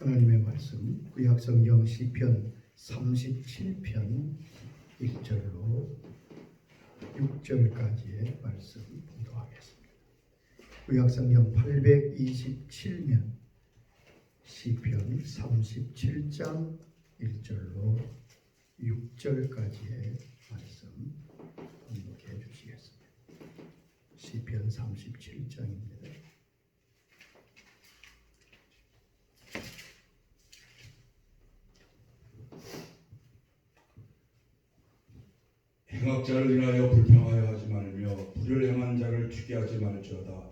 하나님의 말씀 구약성경 시편 37편 1절로 6절까지의 말씀 봉독하겠습니다. 구약성경 827면 시편 37장 1절로 6절까지의 말씀 봉독해 주시겠습니다. 시편 37장입니다. 행악자를 인하여 불평하여 하지 말며 불을 행한 자를 죽게 하지 말지어다.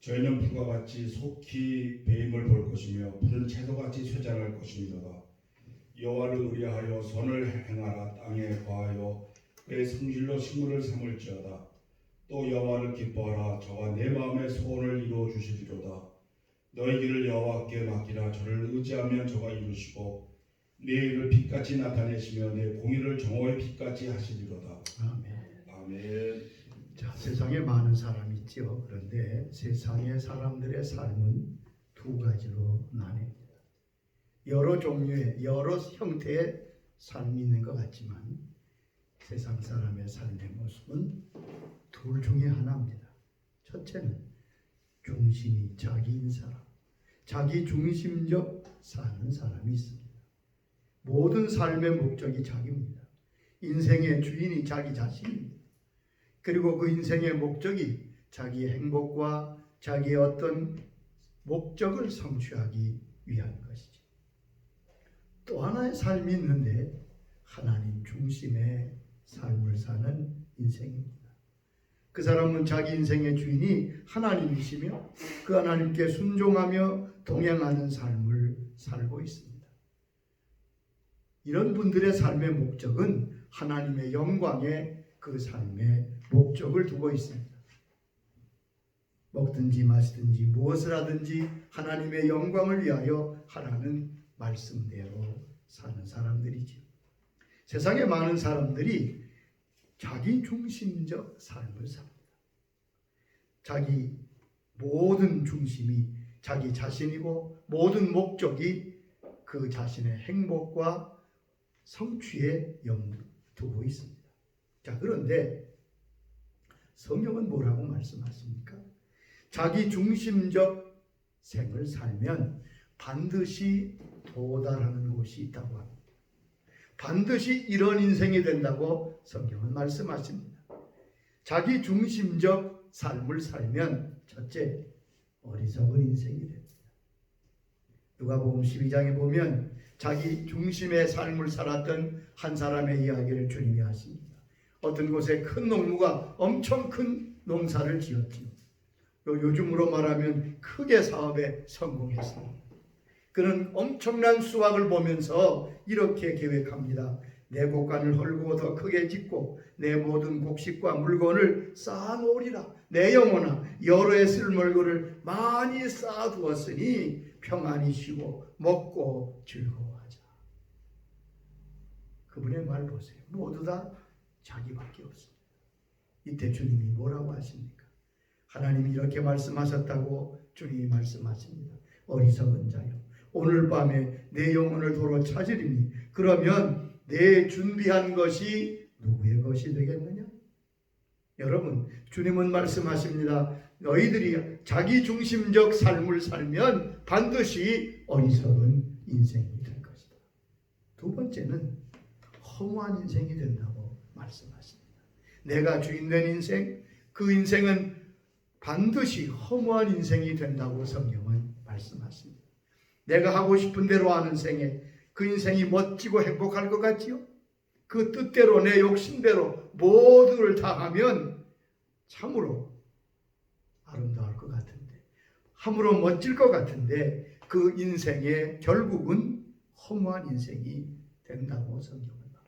저희는 불과 같이 속히 배임을 볼 것이며 불은 채소같이 쇠잔할 것이니라. 여호와를 의뢰하여 선을 행하라. 땅에 거하여 그의 성질로 식물을 삼을지어다. 또 여호와를 기뻐하라. 저가 내 마음의 소원을 이루어 주시리로다. 너희 길을 여호와께 맡기라. 저를 의지하면 저가 이루시고 내 일을 빛같이 나타내시며 내 공의를 정오의 빛같이 하시리로다. 아멘. 아멘. 자, 세상에 많은 사람이 있죠. 그런데 세상의 사람들의 삶은 두 가지로 나뉩니다. 여러 종류의 여러 형태의 삶이 있는 것 같지만 세상 사람의 삶의 모습은 둘 중에 하나입니다. 첫째는 중심이 자기인 사람, 자기 중심적 사는 사람이 있습니다. 모든 삶의 목적이 자기입니다. 인생의 주인이 자기 자신입니다. 그리고 그 인생의 목적이 자기의 행복과 자기의 어떤 목적을 성취하기 위한 것이죠. 또 하나의 삶이 있는데 하나님 중심의 삶을 사는 인생입니다. 그 사람은 자기 인생의 주인이 하나님이시며 그 하나님께 순종하며 동행하는 삶을 살고 있습니다. 이런 분들의 삶의 목적은 하나님의 영광에 그 삶의 목적을 두고 있습니다. 먹든지 마시든지 무엇을 하든지 하나님의 영광을 위하여 하라는 말씀대로 사는 사람들이죠. 세상에 많은 사람들이 자기 중심적 삶을 삽니다. 자기 모든 중심이 자기 자신이고 모든 목적이 그 자신의 행복과 성취에 염두두고 있습니다. 자, 그런데 성경은 뭐라고 말씀하십니까? 자기 중심적 생을 살면 반드시 도달하는 곳이 있다고 합니다. 반드시 이런 인생이 된다고 성경은 말씀하십니다. 자기 중심적 삶을 살면 첫째, 어리석은 인생이 됩니다. 누가복음 12장에 보면 자기 중심의 삶을 살았던 한 사람의 이야기를 주님이 하십니다. 어떤 곳에 큰 농부가 엄청 큰 농사를 지었지요. 요즘으로 말하면 크게 사업에 성공했습니다. 그는 엄청난 수확을 보면서 이렇게 계획합니다. 내 곡간을 헐고 더 크게 짓고 내 모든 곡식과 물건을 쌓아놓으리라. 내 영혼아 여러의 쓸물거를 많이 쌓아두었으니 평안히 쉬고 먹고 즐거워하자. 그분의 말 보세요. 모두 다 자기밖에 없습니다. 이때 주님이 뭐라고 하십니까? 하나님이 이렇게 말씀하셨다고 주님이 말씀하십니다. 어리석은 자요, 오늘 밤에 내 영혼을 도로 찾으리니 그러면 내 준비한 것이 누구의 것이 되겠느냐? 여러분, 주님은 말씀하십니다. 너희들이 자기 중심적 삶을 살면 반드시 어리석은 인생이 될 것이다. 두 번째는 허무한 인생이 된다고 말씀하십니다. 내가 주인된 인생, 그 인생은 반드시 허무한 인생이 된다고 성경은 말씀하십니다. 내가 하고 싶은 대로 하는 생에 그 인생이 멋지고 행복할 것 같지요? 그 뜻대로 내 욕심대로 모두를 다 하면 참으로 아름다울 것 같은데, 참으로 멋질 것 같은데 그 인생의 결국은 허무한 인생이 된다고 성경은 말합니다.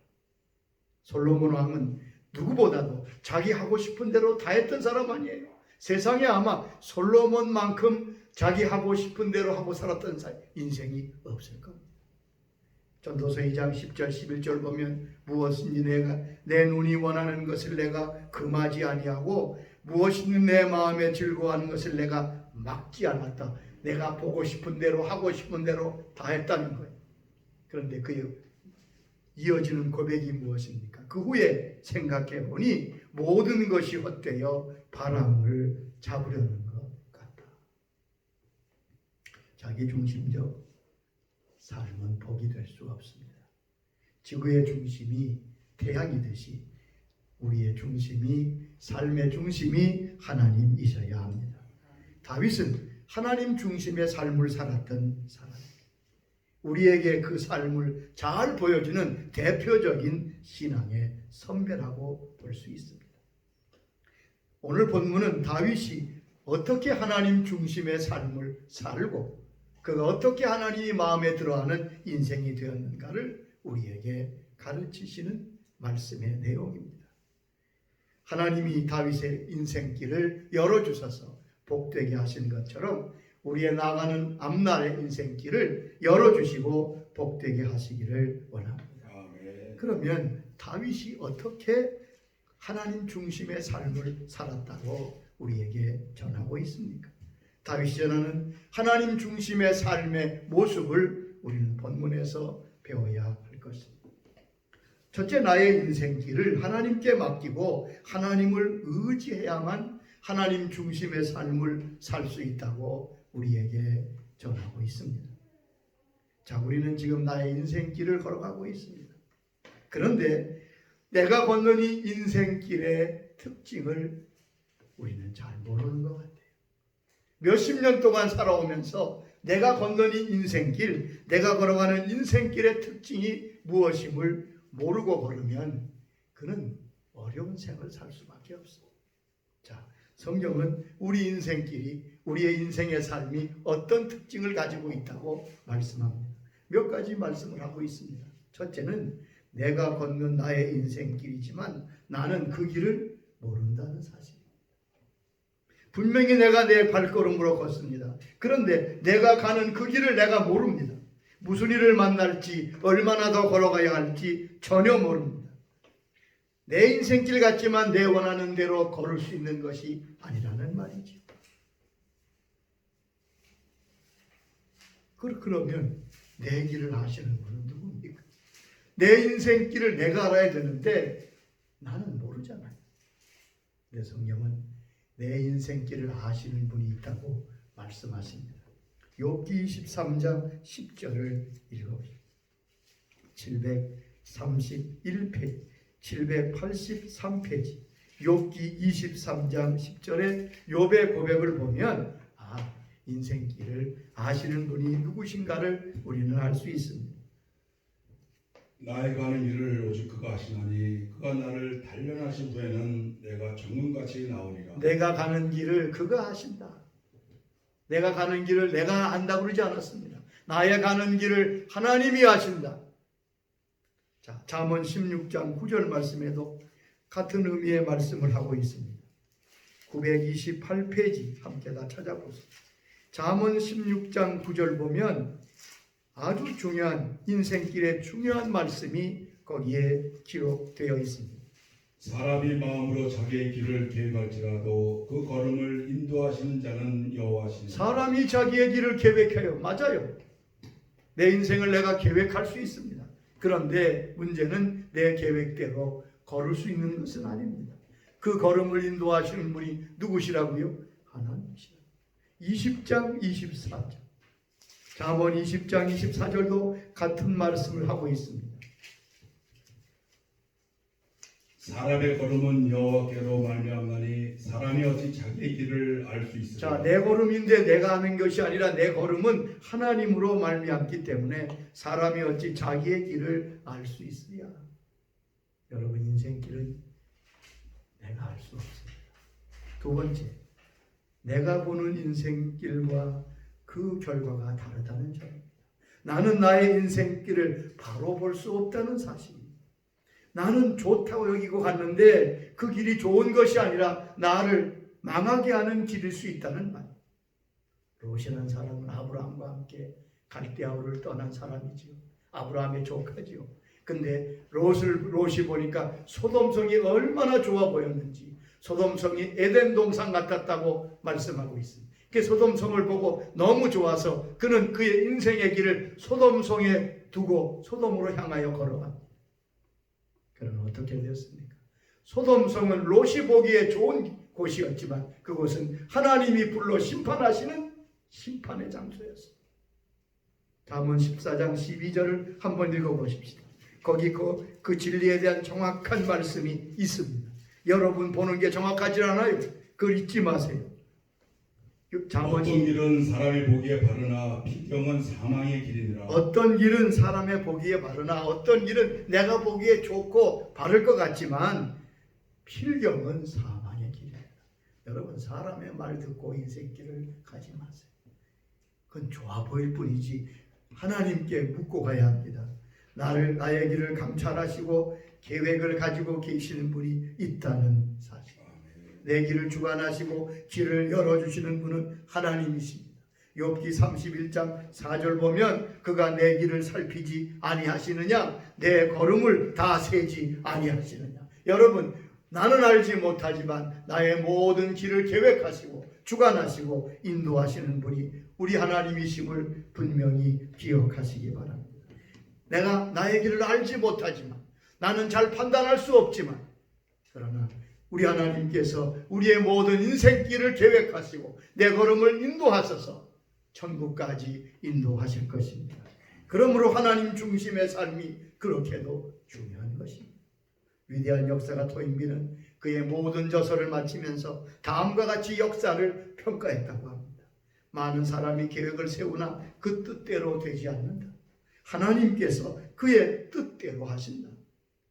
솔로몬 왕은 누구보다도 자기 하고 싶은 대로 다 했던 사람 아니에요. 세상에 아마 솔로몬만큼 자기 하고 싶은 대로 하고 살았던 인생이 없을 겁니다. 전도서 2장 10절 11절 보면 무엇인지 내가 내 눈이 원하는 것을 내가 금하지 아니하고 무엇이든 내 마음에 즐거워하는 것을 내가 막지 않았다. 내가 보고 싶은 대로 하고 싶은 대로 다 했다는 거예요. 그런데 그 이어지는 고백이 무엇입니까? 그 후에 생각해 보니 모든 것이 헛되어 바람을 잡으려는 것 같다. 자기중심적 삶은 복이 될 수가 없습니다. 지구의 중심이 태양이듯이 우리의 중심이, 삶의 중심이 하나님이셔야 합니다. 다윗은 하나님 중심의 삶을 살았던 사람입니다. 우리에게 그 삶을 잘 보여주는 대표적인 신앙의 선배라고 볼 수 있습니다. 오늘 본문은 다윗이 어떻게 하나님 중심의 삶을 살고 그가 어떻게 하나님이 마음에 들어하는 인생이 되었는가를 우리에게 가르치시는 말씀의 내용입니다. 하나님이 다윗의 인생길을 열어주셔서 복되게 하신 것처럼 우리의 나가는 앞날의 인생길을 열어주시고 복되게 하시기를 원합니다. 아멘. 그러면 다윗이 어떻게 하나님 중심의 삶을 살았다고 우리에게 전하고 있습니까? 다윗이 전하는 하나님 중심의 삶의 모습을 우리는 본문에서 배워야 할 것입니다. 첫째, 나의 인생길을 하나님께 맡기고 하나님을 의지해야만 하나님 중심의 삶을 살 수 있다고 우리에게 전하고 있습니다. 자, 우리는 지금 나의 인생길을 걸어가고 있습니다. 그런데 내가 걷는 이 인생길의 특징을 우리는 잘 모르는 것 같아요. 몇십 년 동안 살아오면서 내가 걷는 이 인생길, 내가 걸어가는 인생길의 특징이 무엇임을 모르고 걸으면 그는 어려운 생을 살 수밖에 없습니다. 자, 성경은 우리 인생길이, 우리의 인생의 삶이 어떤 특징을 가지고 있다고 말씀합니다. 몇 가지 말씀을 하고 있습니다. 첫째는 내가 걷는 나의 인생길이지만 나는 그 길을 모른다는 사실입니다. 분명히 내가 내 발걸음으로 걷습니다. 그런데 내가 가는 그 길을 내가 모릅니다. 무슨 일을 만날지, 얼마나 더 걸어가야 할지 전혀 모릅니다. 내 인생길 같지만 내 원하는 대로 걸을 수 있는 것이 아니라는 말이죠. 그러면 내 길을 아시는 분은 누굽니까? 내 인생길을 내가 알아야 되는데 나는 모르잖아요. 내 성경은 내 인생길을 아시는 분이 있다고 말씀하십니다. 욥기 23장 10절을 읽어보십시오. 731페이지, 783페이지 욥기 23장 10절의 욥의 고백을 보면 인생길을 아시는 분이 누구신가를 우리는 알 수 있습니다. 나의 가는 일을 오직 그가 아시나니 그가 나를 단련하신 후에는 내가 정금같이 나오리라. 내가 가는 길을 그가 아신다. 내가 가는 길을 내가 안다고 그러지 않았습니다. 나의 가는 길을 하나님이 아신다. 자, 잠언 16장 9절 말씀에도 같은 의미의 말씀을 하고 있습니다. 928페이지 함께 다 찾아보세요. 잠언 16장 9절 보면 아주 중요한 인생길의 중요한 말씀이 거기에 기록되어 있습니다. 사람이 마음으로 자기의 길을 계획할지라도 그 걸음을 인도하시는 자는 여호와시니라. 사람이 자기의 길을 계획해요. 맞아요. 내 인생을 내가 계획할 수 있습니다. 그런데 문제는 내 계획대로 걸을 수 있는 것은 아닙니다. 그 걸음을 인도하시는 분이 누구시라고요? 하나님이시라. 20장 24절 잠언 20장 24절도 같은 말씀을 하고 있습니다. 사람의 걸음은 여호와께로 말미암나니 사람이 어찌 자기의 길을 알 수 있으리까. 자, 내 걸음인데 내가 하는 것이 아니라 내 걸음은 하나님으로 말미암기 때문에 사람이 어찌 자기의 길을 알 수 있으랴. 여러분, 인생길은 내가 알 수 없습니다. 두 번째, 내가 보는 인생길과 그 결과가 다르다는 점입니다. 나는 나의 인생길을 바로 볼 수 없다는 사실입니다. 나는 좋다고 여기고 갔는데 그 길이 좋은 것이 아니라 나를 망하게 하는 길일 수 있다는 말. 롯이라는 사람은 아브라함과 함께 갈대아우를 떠난 사람이지요. 아브라함의 조카지요. 근데 롯이 보니까 소돔성이 얼마나 좋아 보였는지, 소돔성이 에덴 동산 같았다고 말씀하고 있습니다. 그 소돔성을 보고 너무 좋아서 그는 그의 인생의 길을 소돔성에 두고 소돔으로 향하여 걸어갑니다. 그러나 어떻게 되었습니까? 소돔성은 롯이 보기에 좋은 곳이었지만 그곳은 하나님이 불러 심판하시는 심판의 장소였습니다. 잠언 14장 12절을 한번 읽어보십시다. 거기 그 진리에 대한 정확한 말씀이 있습니다. 여러분 보는 게 정확하지 않아요. 그걸 잊지 마세요. 어떤 길은 사람의 보기에 바르나 필경은 사망의 길이니라. 어떤 길은 사람의 보기에 바르나 어떤 길은 내가 보기에 좋고 바를 것 같지만 필경은 사망의 길이다. 여러분 사람의 말 듣고 인생길을 가지 마세요. 그건 좋아 보일 뿐이지 하나님께 묻고 가야 합니다. 나의 길을 감찰하시고 계획을 가지고 계시는 분이 있다는 사실. 내 길을 주관하시고 길을 열어주시는 분은 하나님이십니다. 욥기 31장 4절 보면 그가 내 길을 살피지 아니하시느냐 내 걸음을 다 세지 아니하시느냐. 여러분 나는 알지 못하지만 나의 모든 길을 계획하시고 주관하시고 인도하시는 분이 우리 하나님이심을 분명히 기억하시기 바랍니다. 내가 나의 길을 알지 못하지만 나는 잘 판단할 수 없지만 그러나 우리 하나님께서 우리의 모든 인생길을 계획하시고 내 걸음을 인도하셔서 천국까지 인도하실 것입니다. 그러므로 하나님 중심의 삶이 그렇게도 중요한 것입니다. 위대한 역사가 토인비는 그의 모든 저서를 마치면서 다음과 같이 역사를 평가했다고 합니다. 많은 사람이 계획을 세우나 그 뜻대로 되지 않는다. 하나님께서 그의 뜻대로 하신다.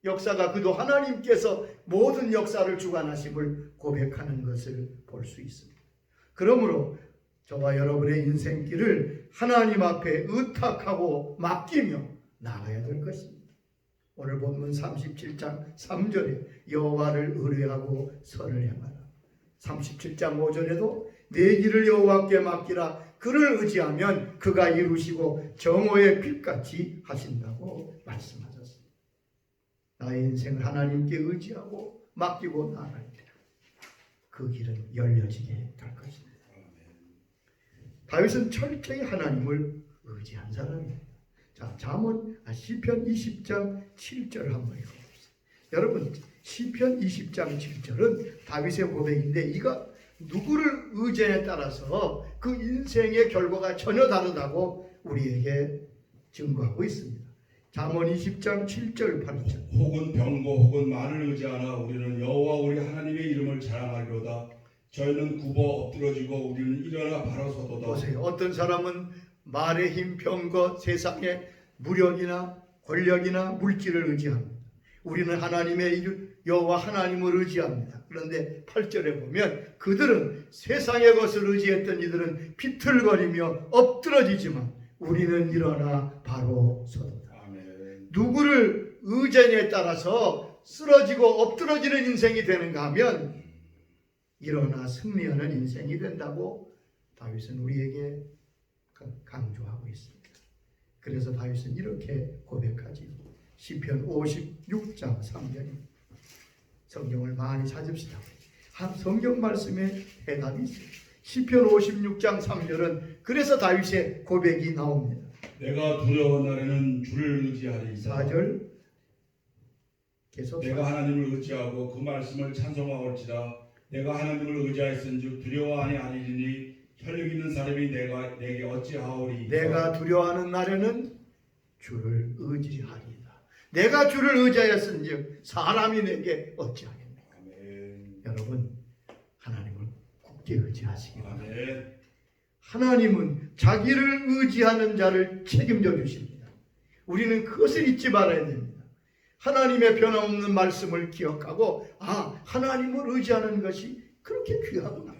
역사가 그도 하나님께서 모든 역사를 주관하심을 고백하는 것을 볼 수 있습니다. 그러므로 저와 여러분의 인생길을 하나님 앞에 의탁하고 맡기며 나가야 될 것입니다. 오늘 본문 37장 3절에 여호와를 의뢰하고 선을 행하라. 37장 5절에도 내 길을 여호와께 맡기라. 그를 의지하면 그가 이루시고 정오의 빛같이 하신다고 말씀하셨습니다. 나의 인생을 하나님께 의지하고 맡기고 나아갈 때 그 길은 열려지게 될 것입니다. 다윗은 철저히 하나님을 의지한 사람입니다. 자, 시편 20장 7절 한번 읽어봅시다. 여러분 시편 20장 7절은 다윗의 고백인데 이가 누구를 의지에 따라서 그 인생의 결과가 전혀 다르다고 우리에게 증거하고 있습니다. 잠언 20장 7절 8절 혹은 병거 혹은 말을 의지하나 우리는 여호와 우리 하나님의 이름을 자랑하리로다. 저희는 굽어 엎드러지고 우리는 일어나 바로 서도다. 보세요. 어떤 사람은 말의 힘, 병거, 세상의 무력이나 권력이나 물질을 의지합니다. 우리는 하나님의 여호와 하나님을 의지합니다. 그런데 8절에 보면 그들은 세상의 것을 의지했던 이들은 비틀거리며 엎드러지지만 우리는 일어나 바로 서도다. 누구를 의지에 따라서 쓰러지고 엎드러지는 인생이 되는가 하면 일어나 승리하는 인생이 된다고 다윗은 우리에게 강조하고 있습니다. 그래서 다윗은 이렇게 고백하지. 시편 56장 3절입니다. 성경을 많이 찾읍시다. 성경 말씀에 해답이 있어요. 시편 56장 3절은 그래서 다윗의 고백이 나옵니다. 내가 두려운 날에는 주를 의지하리이다. 4절 계속 내가 하나님을 의지하고 그 말씀을 찬송하올지라. 내가 하나님을 의지하였은즉 두려워하니 아니리니 혈육 있는 사람이 내게 어찌하오리이까. 내가 두려워하는 날에는 주를 의지하리이다. 내가 주를 의지하였은즉 사람이 내게 어찌하겠느냐. 여러분 하나님을 굳게 의지하시기 바랍니다. 하나님은 자기를 의지하는 자를 책임져 주십니다. 우리는 그것을 잊지 말아야 됩니다. 하나님의 변함없는 말씀을 기억하고 하나님을 의지하는 것이 그렇게 귀하구나.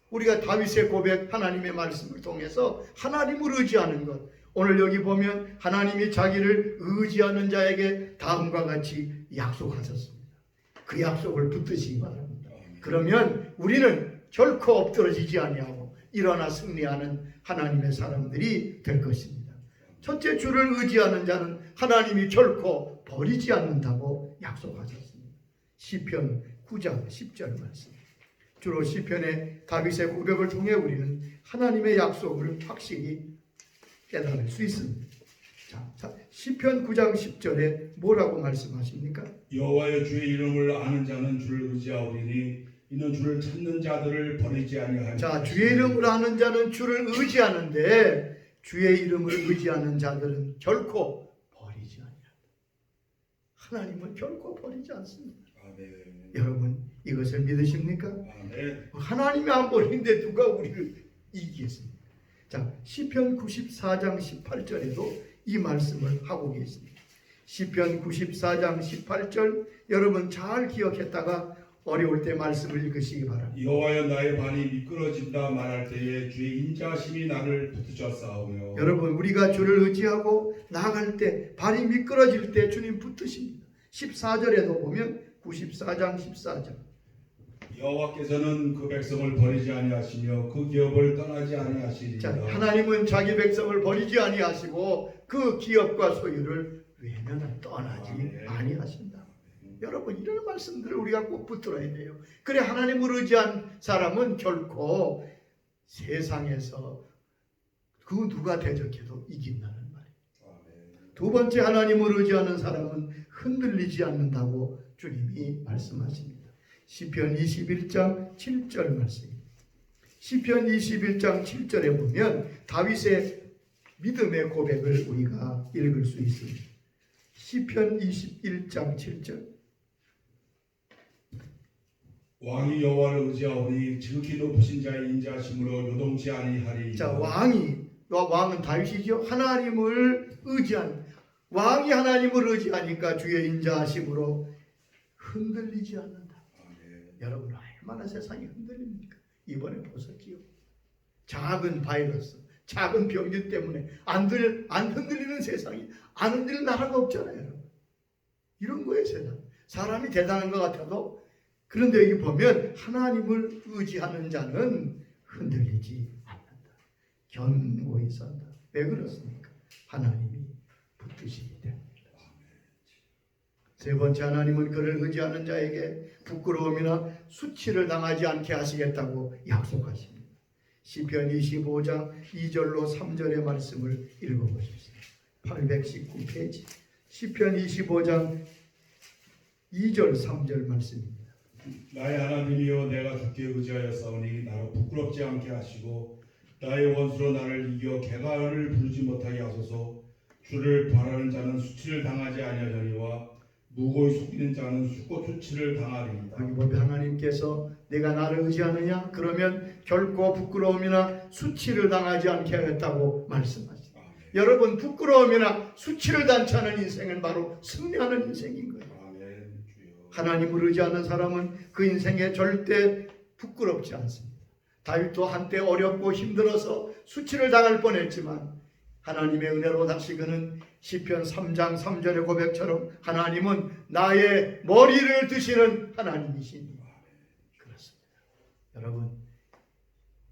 우리가 다윗의 고백 하나님의 말씀을 통해서 하나님을 의지하는 것. 오늘 여기 보면 하나님이 자기를 의지하는 자에게 다음과 같이 약속하셨습니다. 그 약속을 붙드시기 바랍니다. 그러면 우리는 결코 엎드러지지 아니하고 일어나 승리하는 하나님의 사람들이 될 것입니다. 첫째, 주를 의지하는 자는 하나님이 결코 버리지 않는다고 약속하셨습니다. 시편 9장 10절 말씀. 주로 시편의 다윗의 고백을 통해 우리는 하나님의 약속을 확실히 깨달을 수 있습니다. 자, 시편 9장 10절에 뭐라고 말씀하십니까? 여호와여 주의 이름을 아는 자는 주를 의지하오리니 이는 주를 찾는 자들을 버리지 아니하니. 자, 주의 이름을 아는 자는 주를 의지하는데 주의 이름을 의지하는 자들은 결코 버리지 아니한다. 하나님은 결코 버리지 않습니다. 아멘. 여러분 이것을 믿으십니까? 아멘. 하나님이 안 버리는데 누가 우리를 이기겠습니까? 자, 시편 94장 18절에도 이 말씀을 하고 계십니다. 시편 94장 18절 여러분 잘 기억했다가 어려울 때 말씀을 읽으시기 바랍니다. 여호와여 나의 발이 미끄러진다 말할 때에 주의 인자심이 나를 붙드셨사오며. 여러분 우리가 주를 의지하고 나아갈 때 발이 미끄러질 때 주님 붙드십니다. 14절에도 보면 94장 14절 여호와께서는 그 백성을 버리지 아니하시며 그 기업을 떠나지 자, 아니하시리이다. 하나님은 자기 백성을 버리지 아니하시고 그 기업과 소유를 외면을 떠나지 아니하신다. 여러분 이런 말씀들을 우리가 꼭 붙들어야 돼요. 그래 하나님을 의지한 사람은 결코 세상에서 그 누가 대적해도 이긴다는 말이에요. 두 번째 하나님을 의지하는 사람은 흔들리지 않는다고 주님이 말씀하십니다. 시편 21장 7절 말씀입니다. 시편 21장 7절에 보면 다윗의 믿음의 고백을 우리가 읽을 수 있습니다. 시편 21장 7절 왕이 여호와를 의지하오니 지극히 높으신 자의 인자심으로 요동치 아니하리이다. 자, 왕은 다윗이죠. 하나님을 의지한 왕이 하나님을 의지하니까 주의 인자하심으로 흔들리지 않는다. 여러분 얼마나 세상이 흔들립니까? 이번에 보셨지요. 작은 바이러스, 작은 병균 때문에 안 흔들리는 세상이 안 흔들리는 나라가 없잖아요. 여러분. 이런 거예요 세상. 사람이 대단한 것 같아도 그런데 여기 보면 하나님을 의지하는 자는 흔들리지 않는다. 견고히 산다. 왜 그렇습니까? 하나님이 붙드시기 때문입니다. 세 번째 하나님은 그를 의지하는 자에게 부끄러움이나 수치를 당하지 않게 하시겠다고 약속하십니다. 시편 25장 2절로 3절의 말씀을 읽어보십시오. 819페이지 시편 25장 2절 3절 말씀입니다. 나의 하나님이여 내가 주께 의지하였사오니 나로 부끄럽지 않게 하시고 나의 원수로 나를 이겨 개가를 부르지 못하게 하소서. 주를 바라는 자는 수치를 당하지 아니하려니와 무고히 속이는 자는 수치를 당하리이다. 여기 보면 하나님께서 내가 나를 의지하느냐? 그러면 결코 부끄러움이나 수치를 당하지 않게 하겠다고 말씀하십니다. 여러분 부끄러움이나 수치를 당치 않은 인생은 바로 승리하는 인생인 거예요. 하나님을 의지하는 사람은 그 인생에 절대 부끄럽지 않습니다. 다윗도 한때 어렵고 힘들어서 수치를 당할 뻔했지만 하나님의 은혜로 다시 그는 시편 3장 3절의 고백처럼 하나님은 나의 머리를 드시는 하나님이시니 그렇습니다. 여러분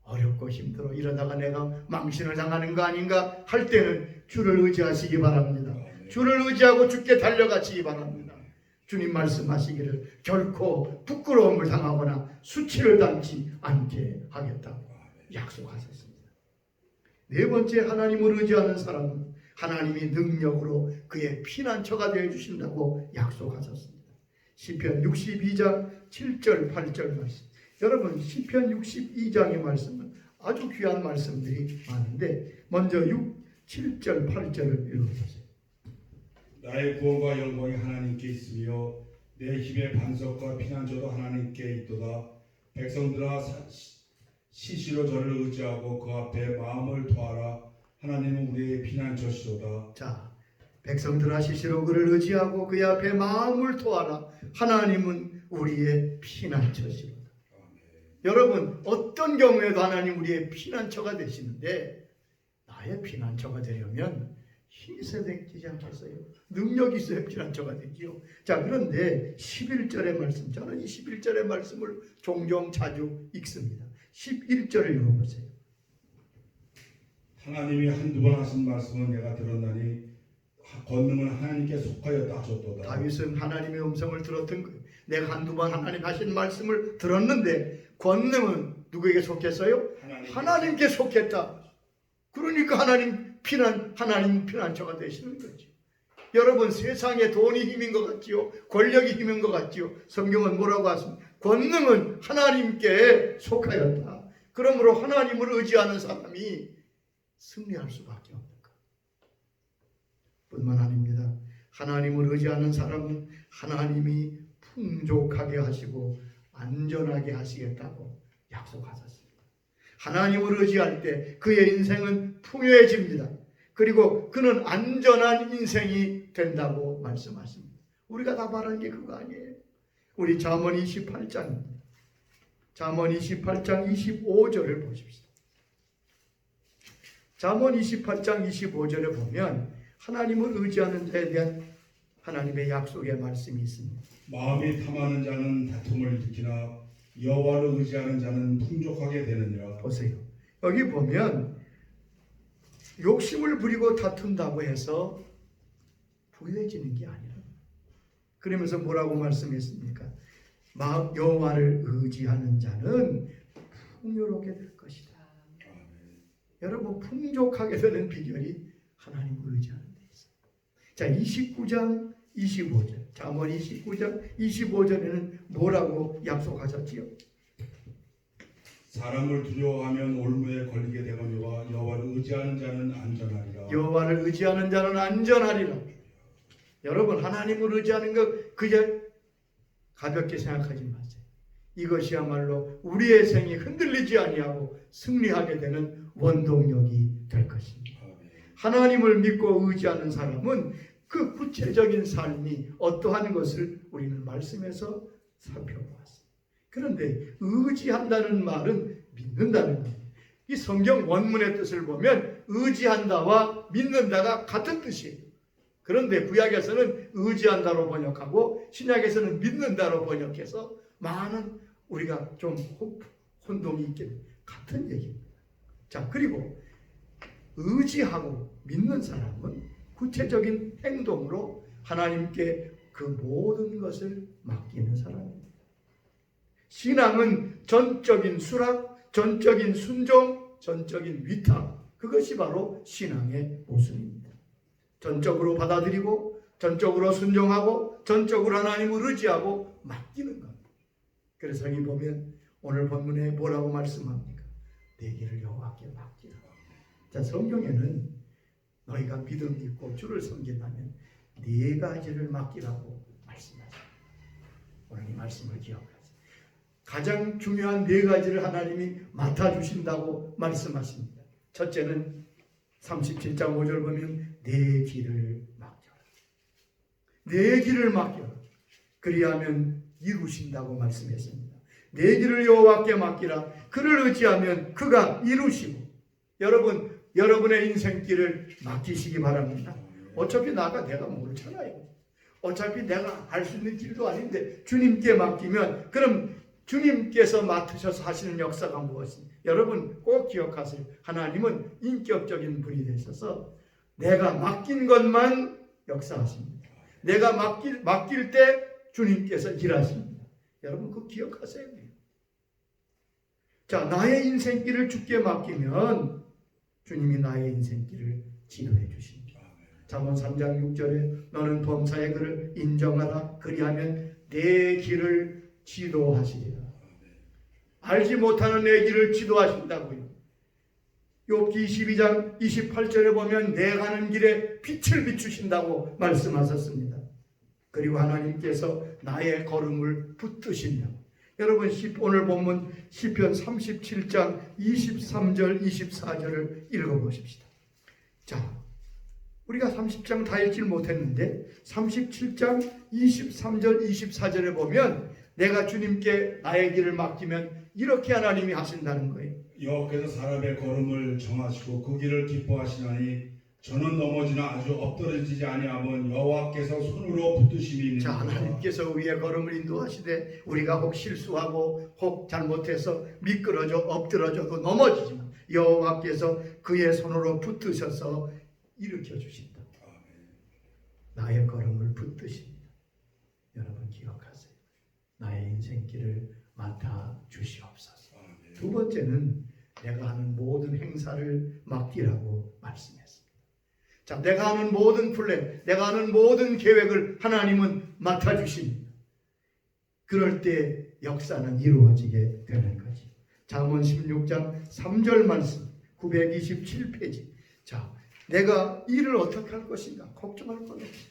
어렵고 힘들어 이러다가 내가 망신을 당하는 거 아닌가 할 때는 주를 의지하시기 바랍니다. 주를 의지하고 주께 달려가시기 바랍니다. 주님 말씀하시기를 결코 부끄러움을 당하거나 수치를 당치 않게 하겠다고 약속하셨습니다. 네 번째 하나님을 의지하는 사람은 하나님이 능력으로 그의 피난처가 되어 주신다고 약속하셨습니다. 시편 62장 7절 8절 말씀. 여러분 시편 62장의 말씀은 아주 귀한 말씀들이 많은데 먼저 7절 8절을 읽어보세요. 나의 구원과 영광이 하나님께 있으며 내 힘의 반석과 피난처도 하나님께 있도다. 백성들아 시시로 저를 의지하고 그 앞에 마음을 토하라. 하나님은 우리의 피난처시로다. 자, 백성들아 시시로 그를 의지하고 그 앞에 마음을 토하라. 하나님은 우리의 피난처시로다. 여러분 어떤 경우에도 하나님 우리의 피난처가 되시는데 나의 피난처가 되려면 힘이 있어야 되지 않겠어요? 능력이 있어야 피난처가 되지요. 자, 그런데 11절의 말씀, 저는 이 11절의 말씀을 종종 자주 읽습니다. 11절을 읽어보세요. 하나님이 한두 번 하신 말씀은 내가 들었나니 권능은 하나님께 속하였다 하셨도다. 다윗은 하나님의 음성을 들었던 거예요. 내가 한두 번 하나님 하신 말씀을 들었는데 권능은 누구에게 속했어요? 하나님께 속했다. 그러니까 하나님 피난처가 되시는 거죠. 여러분, 세상에 돈이 힘인 것 같지요? 권력이 힘인 것 같지요? 성경은 뭐라고 하십니까? 권능은 하나님께 속하였다. 그러므로 하나님을 의지하는 사람이 승리할 수밖에 없는 것. 뿐만 아닙니다. 하나님을 의지하는 사람은 하나님이 풍족하게 하시고 안전하게 하시겠다고 약속하셨습니다. 하나님을 의지할 때 그의 인생은 풍요해집니다. 그리고 그는 안전한 인생이 된다고 말씀하십니다. 우리가 다 바라는 게 그거 아니에요. 우리 잠언 28장입니다. 잠언 28장 25절을 보십시다. 잠언 28장 25절에 보면 하나님을 의지하는 자에 대한 하나님의 약속의 말씀이 있습니다. 마음이 탐하는 자는 다툼을 일으키나 여호와를 의지하는 자는 풍족하게 되느니라. 보세요. 여기 보면 욕심을 부리고 다툰다고 해서 부유해지는 게 아니라, 그러면서 뭐라고 말씀했습니까? 여호와를 의지하는 자는 풍요롭게 될 것이다. 여러분, 풍족하게 되는 비결이 하나님을 의지하는 데 있어요. 자, 29장 25절, 잠언 29장 25절에는 뭐라고 약속하셨지요? 사람을 두려워하면 올무에 걸리게 되거니와 여호와를 의지하는 자는 안전하리라. 여호와를 의지하는 자는 안전하리라. 여러분, 하나님을 의지하는 것 그저 가볍게 생각하지 마세요. 이것이야말로 우리의 생이 흔들리지 아니하고 승리하게 되는 원동력이 될 것입니다. 하나님을 믿고 의지하는 사람은 그 구체적인 삶이 어떠한 것을 우리는 말씀에서 살펴보았습니다. 그런데 의지한다는 말은 믿는다는 겁니다. 이 성경 원문의 뜻을 보면 의지한다와 믿는다가 같은 뜻이에요. 그런데 구약에서는 의지한다로 번역하고 신약에서는 믿는다로 번역해서 많은 우리가 좀 혼동이 있게 됩니다. 같은 얘기입니다. 자, 그리고 의지하고 믿는 사람은 구체적인 행동으로 하나님께 그 모든 것을 맡기는 사람입니다. 신앙은 전적인 수락, 전적인 순종, 전적인 위탁, 그것이 바로 신앙의 모습입니다. 전적으로 받아들이고 전적으로 순종하고 전적으로 하나님을 의지하고 맡기는 겁니다. 그래서 여기 보면 오늘 본문에 뭐라고 말씀합니까? 내 길을 여호와께 맡기라. 자, 성경에는 너희가 믿음 있고 주를 섬긴다면 네 가지를 맡기라고 말씀하십니다. 오늘 이 말씀을 기억하세요. 가장 중요한 네 가지를 하나님이 맡아주신다고 말씀하십니다. 첫째는 37장 5절 보면 내 길을 맡겨라. 내 길을 맡겨라. 그리하면 이루신다고 말씀했습니다. 내 길을 여호와께 맡기라. 그를 의지하면 그가 이루시고, 여러분의 인생길을 맡기시기 바랍니다. 어차피 내가 모르잖아요. 어차피 내가 알 수 있는 길도 아닌데 주님께 맡기면, 그럼 주님께서 맡으셔서 하시는 역사가 무엇입니까? 여러분 꼭 기억하세요. 하나님은 인격적인 분이 되셔서 내가 맡긴 것만 역사하십니다. 내가 맡길 때 주님께서 일하십니다. 여러분 그거 기억하세요. 자, 나의 인생길을 주께 맡기면 주님이 나의 인생길을 지도해 주십니다. 잠언 3장 6절에 너는 범사의 그를 인정하라. 그리하면 내 길을 지도하시리라. 알지 못하는 내 길을 지도하신다고요. 욥기 22장 28절에 보면 내 가는 길에 빛을 비추신다고 말씀하셨습니다. 그리고 하나님께서 나의 걸음을 붙드신다고. 여러분 오늘 본문 시편 37장 23절 24절을 읽어보십시다. 자, 우리가 30장 다 읽질 못했는데 37장 23절 24절에 보면 내가 주님께 나의 길을 맡기면 이렇게 하나님이 하신다는 거예요. 여호와께서 사람의 걸음을 정하시고 그 길을 기뻐하시나니 저는 넘어지나 아주 엎드러지지 아니하면 여호와께서 손으로 붙드심이 있는 자, 하나님께서 우리의 걸음을 인도하시되 우리가 혹 실수하고 혹 잘못해서 미끄러져 엎드러져도 넘어지지만 여호와께서 그의 손으로 붙드셔서 일으켜 주신다. 나의 걸음을 붙드십니다. 여러분 기억하세요. 나의 인생길을 맡아 주시옵소서. 아멘. 두 번째는 내가 하는 모든 행사를 맡기라고 말씀했습니다. 자, 내가 하는 모든 플랜, 내가 하는 모든 계획을 하나님은 맡아 주십니다. 그럴 때 역사는 이루어지게 되는 거지. 잠언 16장 3절 말씀 927페이지. 자, 내가 일을 어떻게 할 것인가 걱정할 것 없이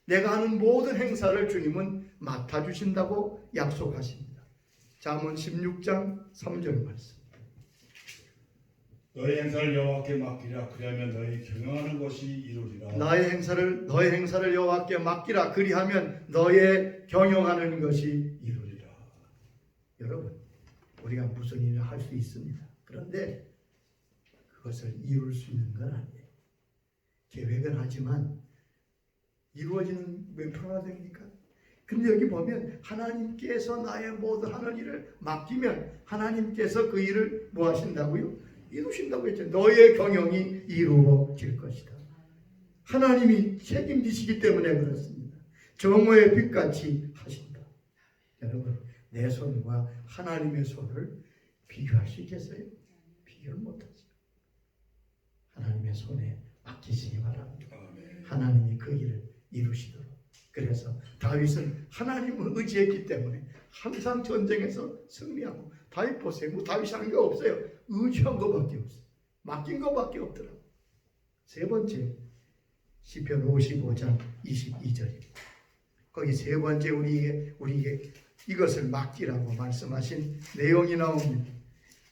내가 하는 모든 행사를 주님은 맡아주신다고 약속하십니다. 잠언 16장 3절 말씀. 너의 행사를 여호와께 맡기라. 그리하면 너희 경영하는 것이 이루리라. 너의 행사를 여호와께 맡기라. 그리하면 너의 경영하는 것이 이루리라. 여러분, 우리가 무슨 일을 할 수 있습니다. 그런데 그것을 이룰 수 있는 건 아니에요. 계획은 하지만 이루어지는 몇 프로나 됩니까? 근데 여기 보면 하나님께서 나의 모든 하는 일을 맡기면 하나님께서 그 일을 뭐 하신다고요? 이루신다고 했죠. 너의 경영이 이루어질 것이다. 하나님이 책임지시기 때문에 그렇습니다. 정오의 빛같이 하신다. 여러분, 내 손과 하나님의 손을 비교할 수 있겠어요? 비교를 못하죠. 하나님의 손에 맡기시기 바랍니다. 아멘. 하나님이 그 일을 이루시도록. 그래서 다윗은 하나님을 의지했기 때문에 항상 전쟁에서 승리하고, 다윗 보세요. 뭐 다윗이 한 게 없어요. 의지한 것밖에 없어요. 맡긴 것밖에 없더라고요. 세 번째, 시편 55장 22절입니다. 거기 세 번째 우리에게 이것을 맡기라고 말씀하신 내용이 나옵니다.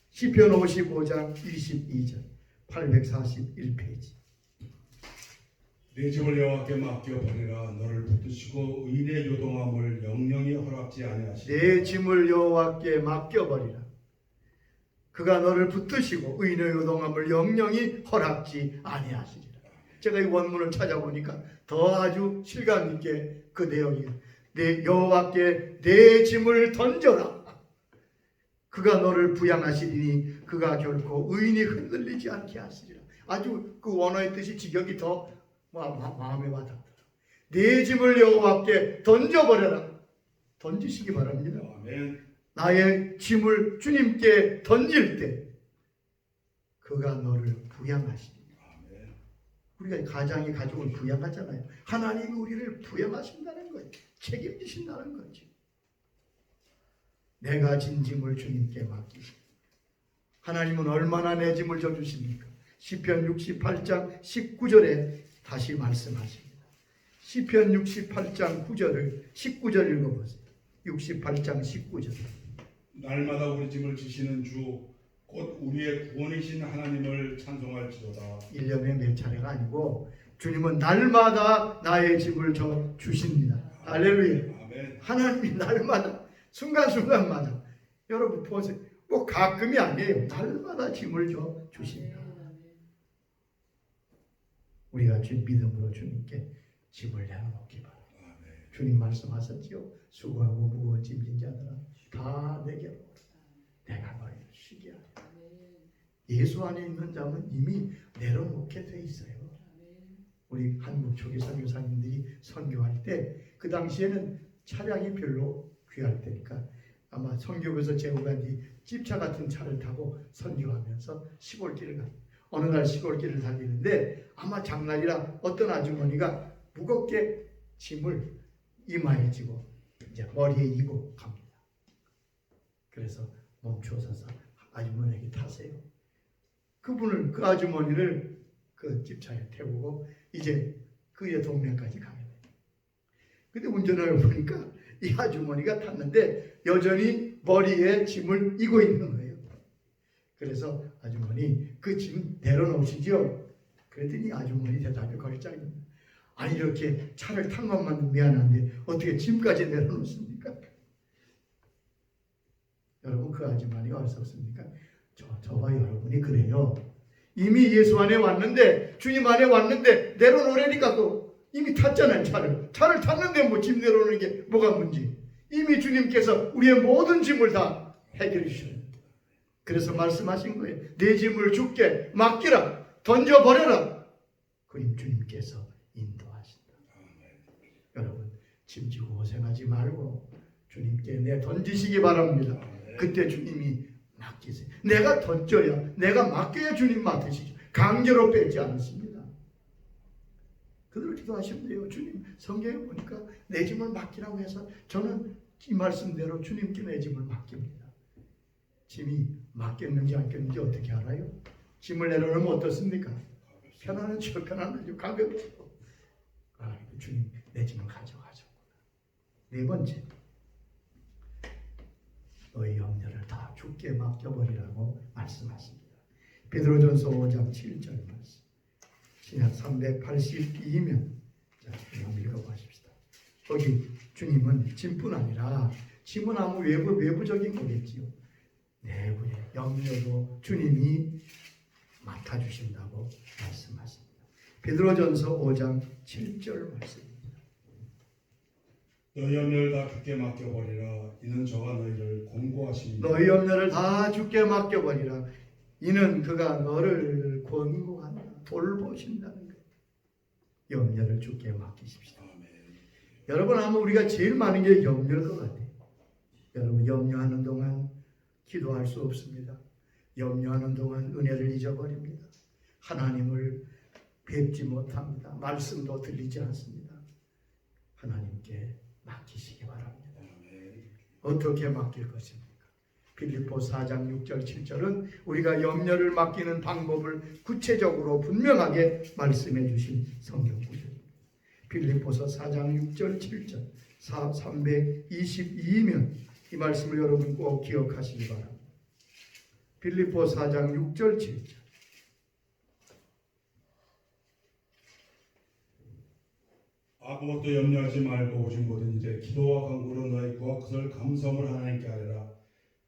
시편 55장 22절 841페이지. 내 집을 여호와께 맡겨 버리라. 너를 붙드시고 의인의 요동함을 영영히 허락지 아니하시리라. 내 짐을 여호와께 맡겨버리라. 그가 너를 붙드시고 의인의 요동함을 영영히 허락지 아니하시리라. 제가 이 원문을 찾아보니까 더 아주 실감 있게 그 내용이, 내 여호와께 내 짐을 던져라. 그가 너를 부양하시리니 그가 결코 의인이 흔들리지 않게 하시리라. 아주 그 원어의 뜻이 직역이 더 마음에 와닿더라. 내 짐을 여호와께 던져버려라. 던지시기 바랍니다. 아멘. 나의 짐을 주님께 던질 때 그가 너를 부양하시리라. 아멘. 우리가 가장이 가족을 부양하잖아요. 하나님이 우리를 부양하신다는 거예요. 책임지신다는 거지. 내가 진 짐을 주님께 맡기시고, 하나님은 얼마나 내 짐을 져주십니까? 시편 68장 19절에 다시 말씀하십니다. 시편 68장 9절을 19절 읽어보세요. 68장 19절. 날마다 우리 짐을 지시는 주 곧 우리의 구원이신 하나님을 찬송할지로다. 1년에 몇 차례가 아니고 주님은 날마다 나의 짐을 져 주십니다. 할렐루야. 아멘. 하나님이 날마다 순간순간마다, 여러분 보세요. 뭐 가끔이 아니에요. 날마다 짐을 져 주십니다. 우리가 믿음으로 주님께 짐을 내려놓기 바랍니다. 아멘. 주님 말씀하셨지요. 수고하고 무거운 짐진 자들아 다 내게로 오라. 내가 너희를 쉬게 하리라. 예수 안에 있는 자는 이미 내려놓게 돼 있어요. 우리 한국 초기 선교사님들이 선교할 때 그 당시에는 차량이 별로 귀할 때니까 아마 선교에서 제후가 집차 같은 차를 타고 선교하면서 시골길을 가요. 어느 날 시골길을 달리는데 아마 장날이라 어떤 아주머니가 무겁게 짐을 이마에 지고 이제 머리에 이고 갑니다. 그래서 멈춰서서 아주머니에게 타세요. 그 아주머니를 그 집차에 태우고 이제 그의 동네까지 가게 돼요. 근데 운전을 보니까 이 아주머니가 탔는데 여전히 머리에 짐을 이고 있는 거예요. 그래서 아주머니 그 짐 내려놓으시죠? 그랬더니 아주머니 대답이 걸작입니다. 아니 이렇게 차를 탄 것만 미안한데 어떻게 짐까지 내려놓습니까? 여러분 그 아주머니가 어디서습니까? 저와 여러분이 그래요. 이미 예수 안에 왔는데 주님 안에 왔는데 내려놓으라니까 이미 탔잖아요. 차를 탔는데 뭐 짐 내려놓는 게 뭐가 문제? 이미 주님께서 우리의 모든 짐을 다 해결해 주셨습니다. 그래서 말씀하신 거예요. 내 짐을 주께 맡기라. 던져버려라. 그럼 주님께서 인도하신다. 여러분 짐 지고 고생하지 말고 주님께 내 던지시기 바랍니다. 그때 주님이 맡기세요. 내가 던져야, 내가 맡겨야 주님 맡으시죠. 강제로 뺏지 않으십니다. 그대로 기도하시면 돼요. 주님, 성경에 보니까 내 짐을 맡기라고 해서 저는 이 말씀대로 주님께 내 짐을 맡깁니다. 짐이 맡겼는지 안 꼈는지 어떻게 알아요? 짐을 내려놓으면 어떻습니까? 편안하죠. 편안하죠. 가볍죠. 주님, 내 짐을 가져가셨구나. 네 번째, 너희 염려를 다 주께 맡겨버리라고 말씀하십니다. 베드로전서 5장 7절 말씀. 신약 382면 자, 한번 읽어보십시다. 거기 주님은 짐뿐 아니라 짐은 아무 외부적인 거겠지요. 내부의 염려도 주님이 맡아주신다고 말씀하십니다. 베드로전서 5장 7절 말씀입니다. 너희 염려를 다 주께 맡겨버리라. 이는 저가 너희를 권고하십니다. 너희 염려를 다 주께 맡겨버리라. 이는 그가 너를 권고한다. 돌보신다는 거예요. 염려를 주께 맡기십시다. 아멘. 여러분, 아마 우리가 제일 많은 게 염려일 것 같아요. 여러분, 염려하는 동안 기도할 수 없습니다. 염려하는 동안 은혜를 잊어버립니다. 하나님을 뵙지 못합니다. 말씀도 들리지 않습니다. 하나님께 맡기시기 바랍니다. 어떻게 맡길 것입니까? 빌립보 4장 6절 7절은 우리가 염려를 맡기는 방법을 구체적으로 분명하게 말씀해 주신 성경 구절입니다. 빌립보서 4장 6절 7절 322면 이 말씀을 여러분 꼭 기억하시기 바랍니다. 빌립보 4장 6절 7절 아무것도 염려하지 말고 오직 모든 일에 기도와 간구로 너희 구하 것을 감사함을 하나님께 아뢰라.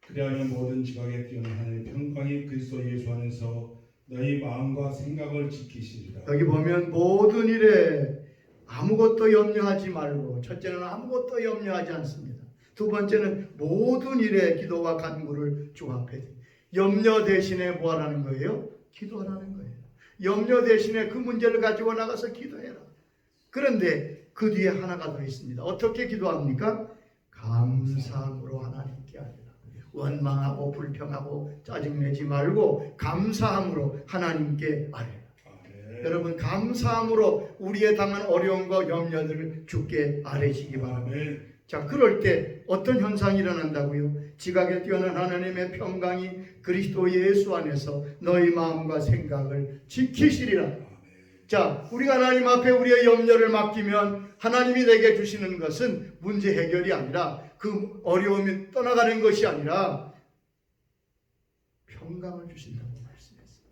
그리하면 모든 지각에 뛰어난 하나님의 평강이 그리스도 예수 안에서 너희 마음과 생각을 지키시리라. 여기 보면 모든 일에 아무것도 염려하지 말고, 첫째는 아무것도 염려하지 않습니다. 두 번째는 모든 일에 기도와 간구를 주 앞에 드립니다. 염려 대신에 뭐 하라는 거예요? 기도하라는 거예요. 염려 대신에 그 문제를 가지고 나가서 기도해라. 그런데 그 뒤에 하나가 더 있습니다. 어떻게 기도합니까? 감사함으로 하나님께 아뢰라. 원망하고 불평하고 짜증내지 말고 감사함으로 하나님께 아뢰라. 여러분, 감사함으로 우리의 당한 어려움과 염려들을 주께 아뢰시기 바랍니다. 자, 그럴 때 어떤 현상이 일어난다고요? 지각에 뛰어난 하나님의 평강이 그리스도 예수 안에서 너희 마음과 생각을 지키시리라. 자, 우리가 하나님 앞에 우리의 염려를 맡기면 하나님이 내게 주시는 것은 문제 해결이 아니라, 그 어려움이 떠나가는 것이 아니라 평강을 주신다고 말씀했어요.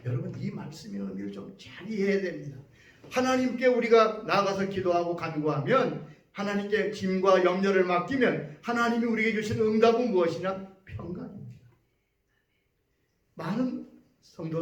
여러분, 이 말씀의 의미를 좀 잘 이해해야 됩니다. 하나님께 우리가 나가서 기도하고 간구하면, 하나님께 짐과 염려를 맡기면 하나님이 우리에게 주신 응답은 무엇이냐? 평강입니다. 많은